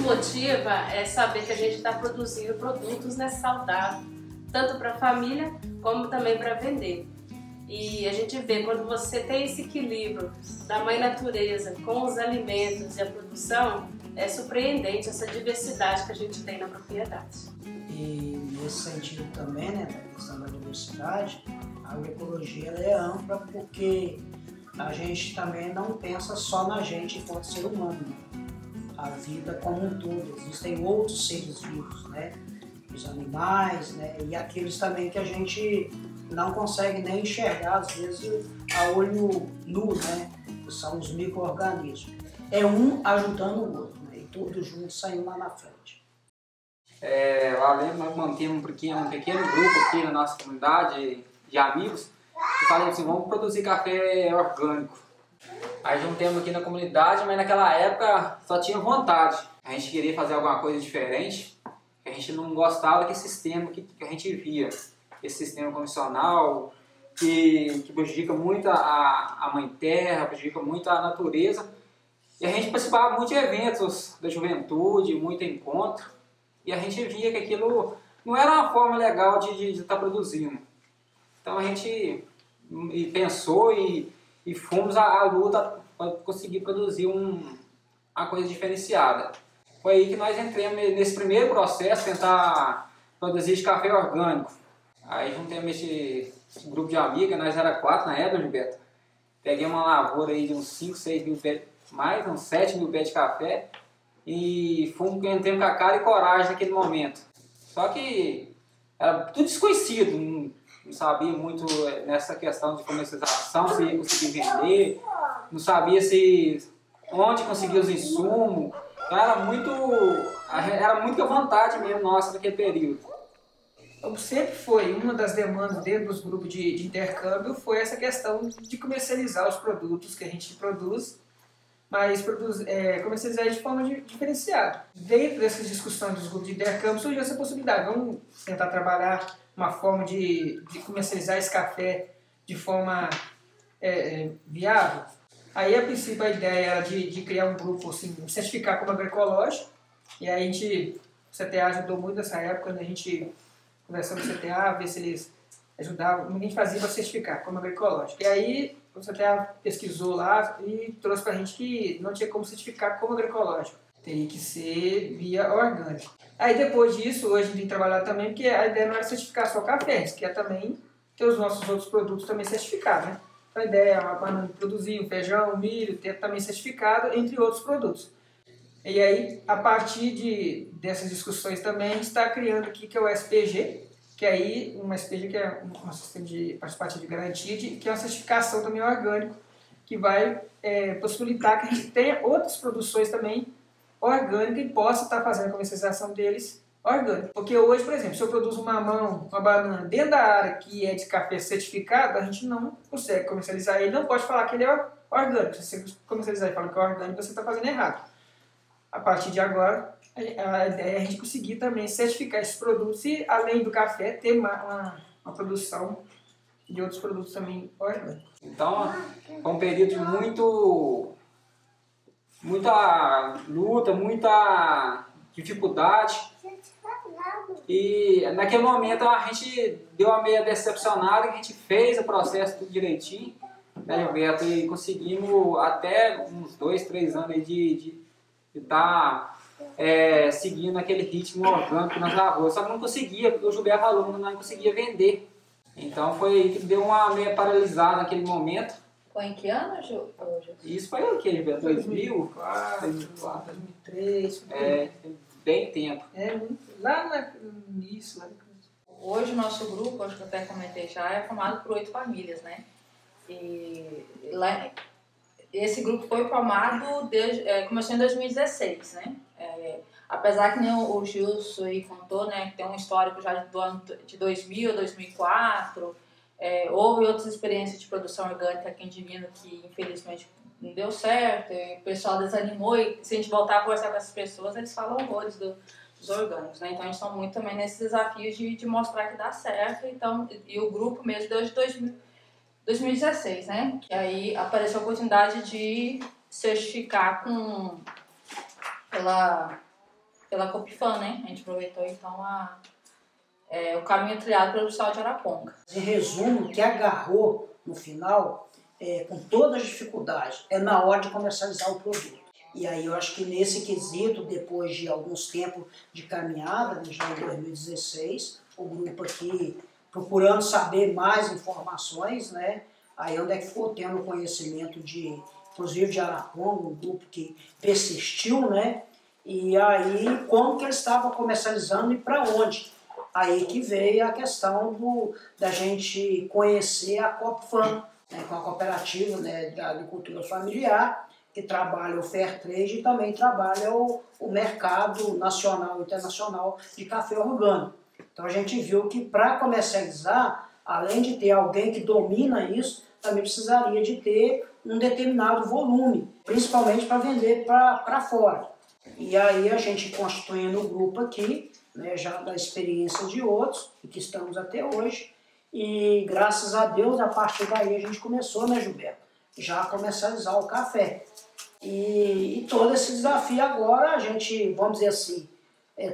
motiva é saber que a gente está produzindo produtos, né, saudáveis, tanto para a família como também para vender. E a gente vê, quando você tem esse equilíbrio da mãe natureza com os alimentos e a produção, é surpreendente essa diversidade que a gente tem na propriedade. E nesse sentido também, né, da questão da diversidade, a agroecologia ela é ampla porque a gente também não pensa só na gente enquanto ser humano, né? A vida como um todo, existem outros seres vivos, né? Os animais, né? E aqueles também que a gente não consegue nem enxergar, às vezes, a olho nu, né? Que são os micro-organismos. É um ajudando o outro, né? E todos juntos saindo lá na frente. Lá dentro nós mantemos um pequeno grupo aqui na nossa comunidade de amigos que falam assim, vamos produzir café orgânico. Aí juntamos aqui na comunidade, mas naquela época só tinha vontade. A gente queria fazer alguma coisa diferente, a gente não gostava daquele sistema que a gente via. Esse sistema convencional que prejudica muito a mãe terra, prejudica muito a natureza. E a gente participava muito de eventos da juventude, muito encontro, e a gente via que aquilo não era uma forma legal de estar produzindo. Então a gente pensou e fomos à luta para conseguir produzir uma coisa diferenciada. Foi aí que nós entramos nesse primeiro processo, tentar produzir esse café orgânico. Aí juntamos esse grupo de amigas, nós era 4 na época, Gilberto. Peguei uma lavoura aí de uns 5, 6 mil pés, mais uns 7 mil pés de café e entramos com a cara e coragem naquele momento. Só que era tudo desconhecido, não sabia muito nessa questão de comercialização, se ia conseguir vender, não sabia onde conseguir os insumos. Então era muito à vontade mesmo nossa naquele período. Como sempre foi, uma das demandas dentro dos grupos de intercâmbio foi essa questão de comercializar os produtos que a gente produz, mas comercializar de forma diferenciada. Dentro dessas discussões dos grupos de intercâmbio surgiu essa possibilidade. Vamos tentar trabalhar uma forma de comercializar esse café de forma viável. Aí, a princípio, a ideia era de criar um grupo, assim, certificar como agroecológico. E aí o CTA ajudou muito nessa época, né? A gente conversando com o CTA, ver se eles ajudavam. A gente fazia para certificar como agroecológico. E aí o CTA pesquisou lá e trouxe para a gente que não tinha como certificar como agroecológico. Teria que ser via orgânico. Aí depois disso, hoje a gente tem trabalhado também, porque a ideia não era certificar só café, a gente quer também ter os nossos outros produtos também certificados, né? Então a ideia é a banana produzir, o feijão, o milho, ter também certificado, entre outros produtos. E aí, a partir dessas discussões também, a gente está criando aqui, que é o SPG, que aí, uma SPG que é um sistema de participativa de garantia, que é uma certificação também orgânico, que vai possibilitar que a gente tenha outras produções também orgânicas e possa estar fazendo a comercialização deles orgânica. Porque hoje, por exemplo, se eu produzo um mamão, uma banana dentro da área que é de café certificado, a gente não consegue comercializar ele, não pode falar que ele é orgânico. Se você comercializar e falar que é orgânico, você está fazendo errado. A partir de agora, a ideia é a gente conseguir também certificar esses produtos e, além do café, ter uma produção de outros produtos também orgânicos. Então, foi um período de muita luta, muita dificuldade. E naquele momento a gente deu uma meia decepcionada, que a gente fez o processo tudo direitinho, né, Gilberto? E conseguimos até uns 2, 3 anos aí de estar seguindo aquele ritmo orgânico nas lavouras. Só que não conseguia, porque o Gilberto falou que não conseguia vender. Então foi aí que deu uma meia paralisada naquele momento. Foi em que ano, Gil? Isso foi o que, Gilberto? 2004, 2003. Bem tempo. Lá no início. Hoje o nosso grupo, acho que eu até comentei já, é formado por 8 famílias, né? E lá, esse grupo foi formado, começou em 2016, né? Apesar que nem o Gilson aí contou, né, que tem um histórico já do ano de 2000, 2004, houve outras experiências de produção orgânica aqui em Divino que infelizmente não deu certo, o pessoal desanimou e se a gente voltar a conversar com essas pessoas, eles falam horrores dos orgânicos, né? Então a gente está muito também nesses desafios de mostrar que dá certo, então, e o grupo mesmo desde 2016, né? Que aí apareceu a oportunidade de certificar pela pela Copifam, né? A gente aproveitou então o caminho trilhado pelo Estado de Araponga. Em resumo, o que agarrou no final, com todas as dificuldades, é na hora de comercializar o produto. E aí eu acho que nesse quesito, depois de alguns tempos de caminhada, já em 2016, o grupo aqui procurando saber mais informações, né? Aí onde é que ficou tendo conhecimento inclusive de Araponga, um grupo que persistiu, né? E aí como que eles estavam comercializando e para onde? Aí que veio a questão da gente conhecer a Copifam, né, com a cooperativa, né, da agricultura familiar, que trabalha o Fair Trade e também trabalha o mercado nacional e internacional de café orgânico. Então a gente viu que para comercializar, além de ter alguém que domina isso, também precisaria de ter um determinado volume, principalmente para vender para fora. E aí a gente constituindo o grupo aqui, né, já da experiência de outros, e que estamos até hoje, e graças a Deus, a partir daí a gente começou, né, Gilberto, já a comercializar o café. E todo esse desafio agora, a gente, vamos dizer assim,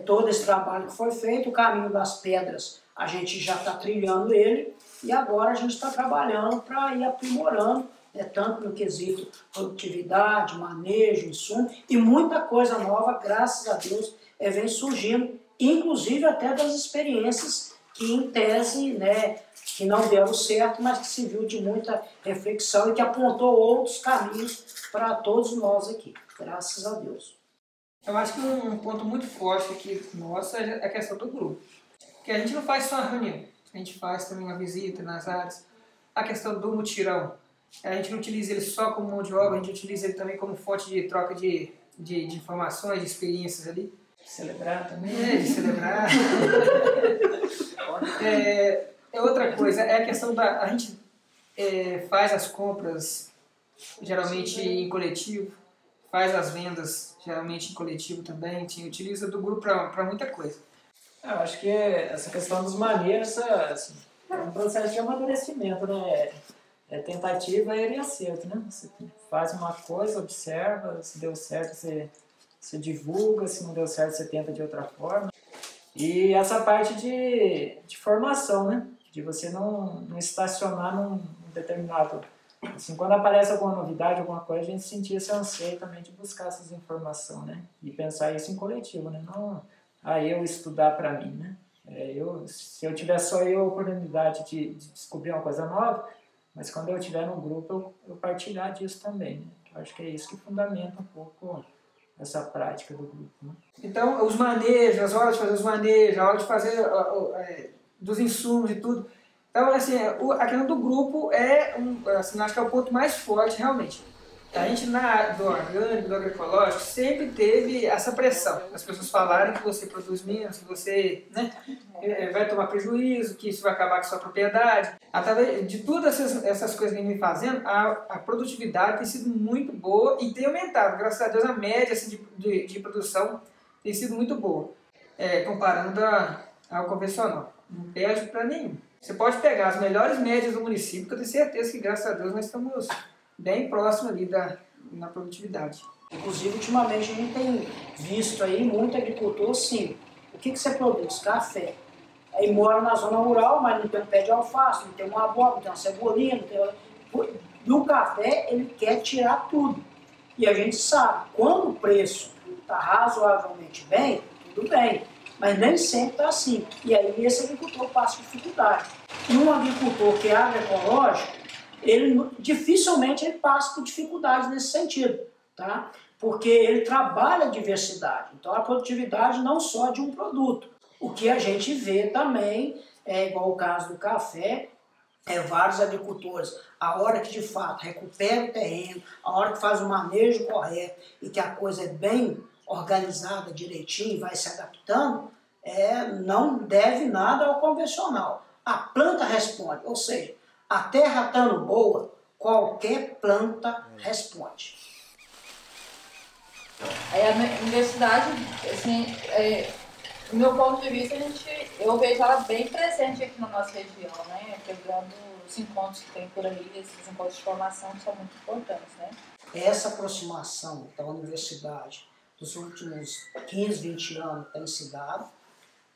todo esse trabalho que foi feito, o caminho das pedras, a gente já está trilhando ele, e agora a gente está trabalhando para ir aprimorando, tanto no quesito produtividade, manejo, insumo, e muita coisa nova, graças a Deus, vem surgindo, inclusive até das experiências que em tese, né, que não deram certo, mas que serviu de muita reflexão e que apontou outros caminhos para todos nós aqui, graças a Deus. Eu acho que um ponto muito forte aqui nosso é a questão do grupo. Que a gente não faz só uma reunião, a gente faz também uma visita nas áreas. A questão do mutirão, a gente não utiliza ele só como mão de obra, a gente utiliza ele também como fonte de troca de informações, de experiências ali. Celebrar também. De celebrar. Outra coisa, é a questão a gente faz as compras geralmente em coletivo, faz as vendas geralmente em coletivo também, a gente utiliza do grupo para muita coisa. Eu acho que essa questão dos maneiros assim, é um processo de amadurecimento, né? É tentativa e acerto, né? Você faz uma coisa, observa, se deu certo você divulga, se não deu certo você tenta de outra forma. E essa parte de formação, né? De você não estacionar num determinado... Assim, quando aparece alguma novidade, alguma coisa, a gente sentir esse anseio também de buscar essas informações, né? E pensar isso em coletivo, né? Não eu estudar para mim, né? Se eu tiver só a oportunidade de descobrir uma coisa nova, mas quando eu estiver no grupo, eu partilhar disso também, né? Eu acho que é isso que fundamenta um pouco essa prática do grupo, né? Então, os manejos, as horas de fazer os manejos, a hora de fazer dos insumos e tudo. Então, assim, a questão do grupo assim, acho que é o ponto mais forte, realmente. A gente, na área do orgânico, do agroecológico, sempre teve essa pressão. As pessoas falarem que você produz menos, que você, né, vai tomar prejuízo, que isso vai acabar com a sua propriedade. Através de todas essas coisas que a gente vem fazendo, a produtividade tem sido muito boa e tem aumentado. Graças a Deus, a média assim, de produção tem sido muito boa, comparando ao convencional. Não perde para nenhum. Você pode pegar as melhores médias do município, que eu tenho certeza que, graças a Deus, nós estamos bem próximo ali na produtividade. Inclusive, ultimamente, a gente tem visto aí muito agricultor, sim. O que você produz? Café. Aí mora na zona rural, mas não tem um pé de alface, não tem uma abóbora, não tem uma cebolinha, não tem... Do café, ele quer tirar tudo. E a gente sabe, quando o preço está razoavelmente bem, tudo bem. Mas nem sempre está assim. E aí esse agricultor passa dificuldade. E um agricultor que é agroecológico, dificilmente ele passa por dificuldades nesse sentido, tá? Porque ele trabalha a diversidade. Então a produtividade não só de um produto. O que a gente vê também, igual o caso do café, vários agricultores, a hora que de fato recupera o terreno, a hora que faz o manejo correto e que a coisa é bem organizada direitinho e vai se adaptando, não deve nada ao convencional. A planta responde, ou seja, a terra estando boa, qualquer planta responde. A universidade, assim, do meu ponto de vista, eu vejo ela bem presente aqui na nossa região, né? Pegando os encontros que tem por aí, esses encontros de formação que são muito importantes, né? Essa aproximação da universidade, nos últimos 15, 20 anos tem se dado.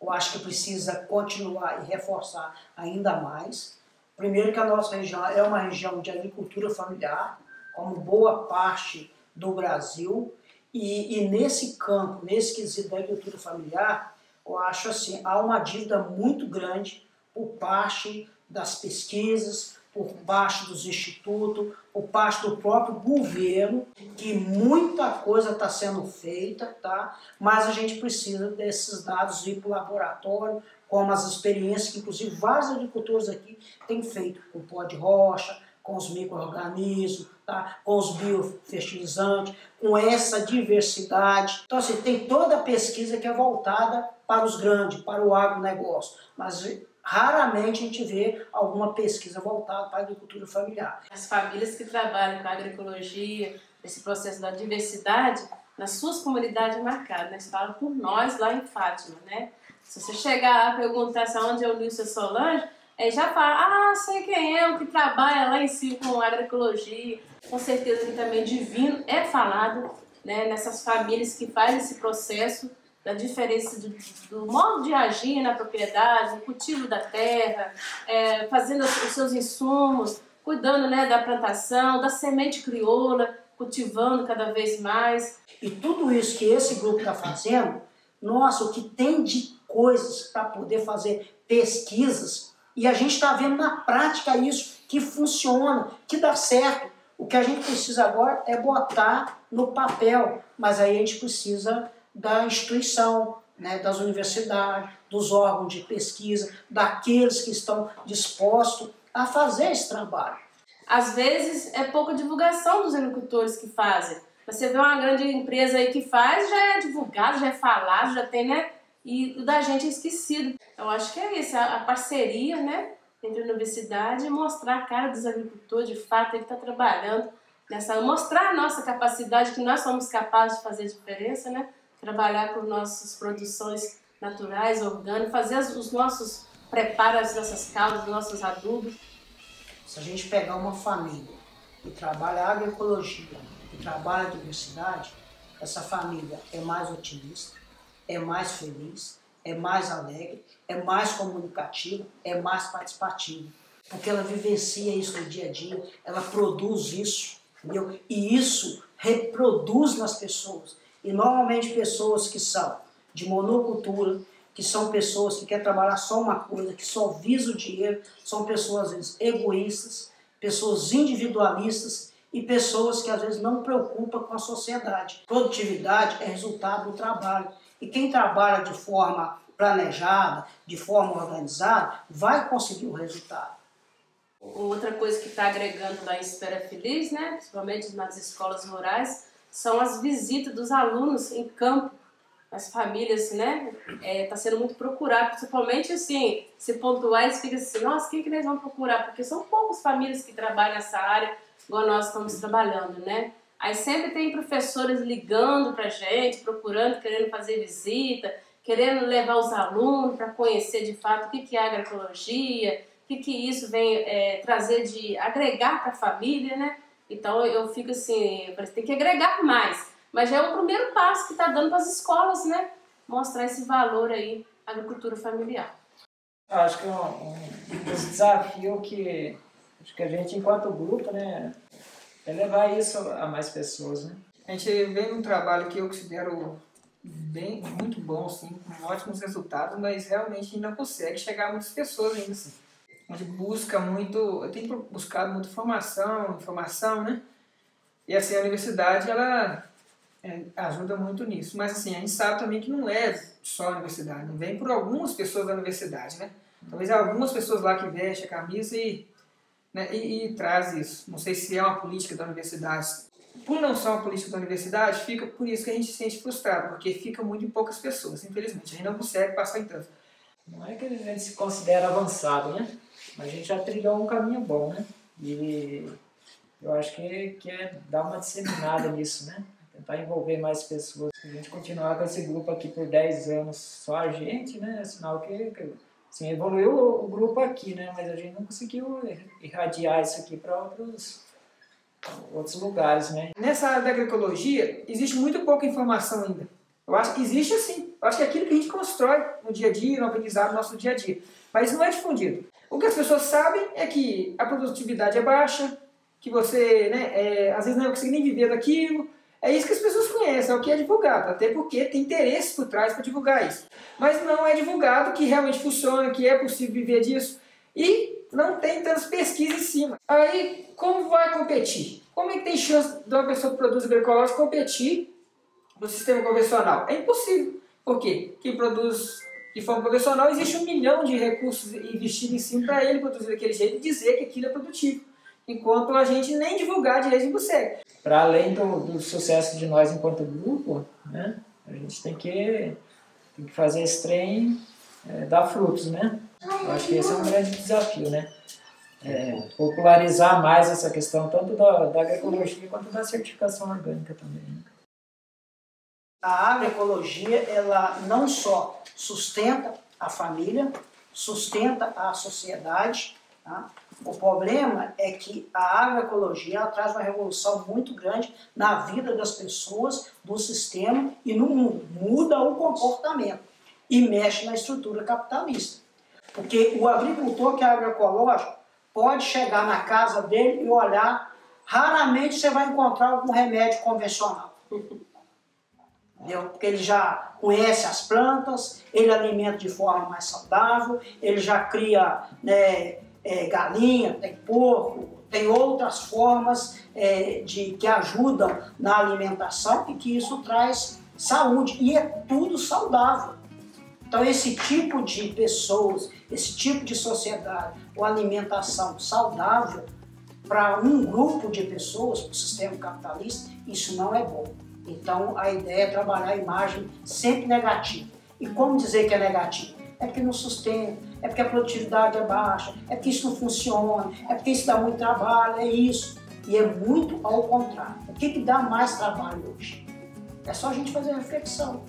Eu acho que precisa continuar e reforçar ainda mais. Primeiro que a nossa região é uma região de agricultura familiar, como boa parte do Brasil, e nesse campo, nesse quesito da agricultura familiar, eu acho assim, há uma dívida muito grande por parte das pesquisas, por parte dos institutos, por parte do próprio governo, que muita coisa está sendo feita, tá? Mas a gente precisa desses dados ir para o laboratório, como as experiências que, inclusive, vários agricultores aqui têm feito, com pó de rocha, com os micro-organismos, tá? Com os biofertilizantes, com essa diversidade. Então, assim, tem toda a pesquisa que é voltada para os grandes, para o agronegócio, mas raramente a gente vê alguma pesquisa voltada para a agricultura familiar. As famílias que trabalham com a agroecologia, esse processo da diversidade, nas suas comunidades marcadas, né? Você fala por nós lá em Fátima, né? Se você chegar lá e perguntar se onde é o Nilson Solange, aí já fala, sei quem é o que trabalha lá em cima com agroecologia. Com certeza que também divino é falado, né, nessas famílias que fazem esse processo da diferença do modo de agir na propriedade, no cultivo da terra, fazendo os seus insumos, cuidando, né, da plantação, da semente crioula, cultivando cada vez mais. E tudo isso que esse grupo está fazendo, nossa, o que tem de coisas para poder fazer pesquisas, e a gente está vendo na prática isso, que funciona, que dá certo. O que a gente precisa agora é botar no papel, mas aí a gente precisa da instituição, né, das universidades, dos órgãos de pesquisa, daqueles que estão dispostos a fazer esse trabalho. Às vezes é pouca divulgação dos agricultores que fazem. Você vê uma grande empresa aí que faz, já é divulgado, já é falado, já tem, né? E o da gente é esquecido. Eu acho que é isso, a parceria, né, entre a universidade e mostrar a cara dos agricultores, de fato, ele está trabalhando nessa, mostrar a nossa capacidade, que nós somos capazes de fazer diferença, né? Trabalhar com nossas produções naturais, orgânicas, fazer os nossos preparos, as nossas caldas, os nossos adubos. Se a gente pegar uma família que trabalha a agroecologia, que trabalha a diversidade, essa família é mais otimista, é mais feliz, é mais alegre, é mais comunicativa, é mais participativa. Porque ela vivencia isso no dia a dia, ela produz isso, entendeu? E isso reproduz nas pessoas. E normalmente pessoas que são de monocultura, que são pessoas que querem trabalhar só uma coisa, que só visam o dinheiro, são pessoas às vezes egoístas, pessoas individualistas e pessoas que às vezes não preocupam com a sociedade. Produtividade é resultado do trabalho. E quem trabalha de forma planejada, de forma organizada, vai conseguir o resultado. Outra coisa que está agregando lá em Espera Feliz, né, principalmente nas escolas rurais, são as visitas dos alunos em campo, as famílias, né, tá sendo muito procurado, principalmente assim, se pontuar, eles ficam assim, nossa, quem que eles vão procurar? Porque são poucas famílias que trabalham nessa área, igual nós estamos trabalhando, né? Aí sempre tem professores ligando pra gente, procurando, querendo fazer visita, querendo levar os alunos para conhecer de fato o que é agroecologia, o que isso vem trazer de agregar para a família, né? Então eu fico assim, tem que agregar mais. Mas já é o primeiro passo que está dando para as escolas, né? Mostrar esse valor aí, agricultura familiar. Eu acho que um desafio que acho que a gente, enquanto grupo, né, é levar isso a mais pessoas, né? A gente vem num trabalho que eu considero muito bom, sim, com ótimos resultados, mas realmente ainda consegue chegar a muitas pessoas ainda, assim. A gente busca muito, eu tenho buscado muito informação, né? E assim, a universidade, ela ajuda muito nisso. Mas assim, a gente sabe também que não é só a universidade, não vem por algumas pessoas da universidade, né? Talvez algumas pessoas lá que vestem a camisa e traz isso. Não sei se é uma política da universidade. Por não ser uma política da universidade, fica por isso que a gente se sente frustrado, porque fica muito em poucas pessoas, infelizmente. A gente não consegue passar em tanto. Não é que a gente se considera avançado, né? Mas a gente já trilhou um caminho bom, né? E eu acho que é dar uma disseminada nisso, né? Tentar envolver mais pessoas. Se a gente continuar com esse grupo aqui por 10 anos, só a gente, né? É sinal que assim, evoluiu o grupo aqui, né? Mas a gente não conseguiu irradiar isso aqui para outros lugares, né? Nessa área da agroecologia, existe muito pouca informação ainda. Eu acho que existe assim. Eu acho que é aquilo que a gente constrói no dia a dia, no aprendizado do nosso dia a dia. Mas não é difundido. O que as pessoas sabem é que a produtividade é baixa, que você, né, às vezes não consegue nem viver daquilo. É isso que as pessoas conhecem, é o que é divulgado. Até porque tem interesse por trás para divulgar isso. Mas não é divulgado que realmente funciona, que é possível viver disso. E não tem tantas pesquisas em cima. Aí, como vai competir? Como é que tem chance de uma pessoa que produz agroecológico competir no sistema convencional? É impossível. Por quê? Quem produz de forma convencional, existe 1 milhão de recursos investidos em cima para ele produzir daquele jeito e dizer que aquilo é produtivo. Enquanto a gente nem divulgar direito não consegue. Para além do sucesso de nós enquanto grupo, né, a gente tem que fazer esse trem dar frutos, né? Eu acho que esse é um grande desafio, né? Popularizar mais essa questão, tanto da agroecologia quanto da certificação orgânica também. Né? A agroecologia, ela não só sustenta a família, sustenta a sociedade, tá? O problema é que a agroecologia ela traz uma revolução muito grande na vida das pessoas, do sistema e no mundo. Muda o comportamento e mexe na estrutura capitalista. Porque o agricultor que é agroecológico pode chegar na casa dele e olhar, raramente você vai encontrar algum remédio convencional. Entendeu? Porque ele já conhece as plantas, ele alimenta de forma mais saudável, ele já cria, né, galinha, tem porco, tem outras formas que ajudam na alimentação e que isso traz saúde. E é tudo saudável. Então esse tipo de pessoas, esse tipo de sociedade, ou alimentação saudável para um grupo de pessoas, para o sistema capitalista, isso não é bom. Então a ideia é trabalhar a imagem sempre negativa. E como dizer que é negativo? É porque não sustenta, é porque a produtividade é baixa, é porque isso não funciona, é porque isso dá muito trabalho, é isso. E é muito ao contrário. O que dá mais trabalho hoje? É só a gente fazer reflexão.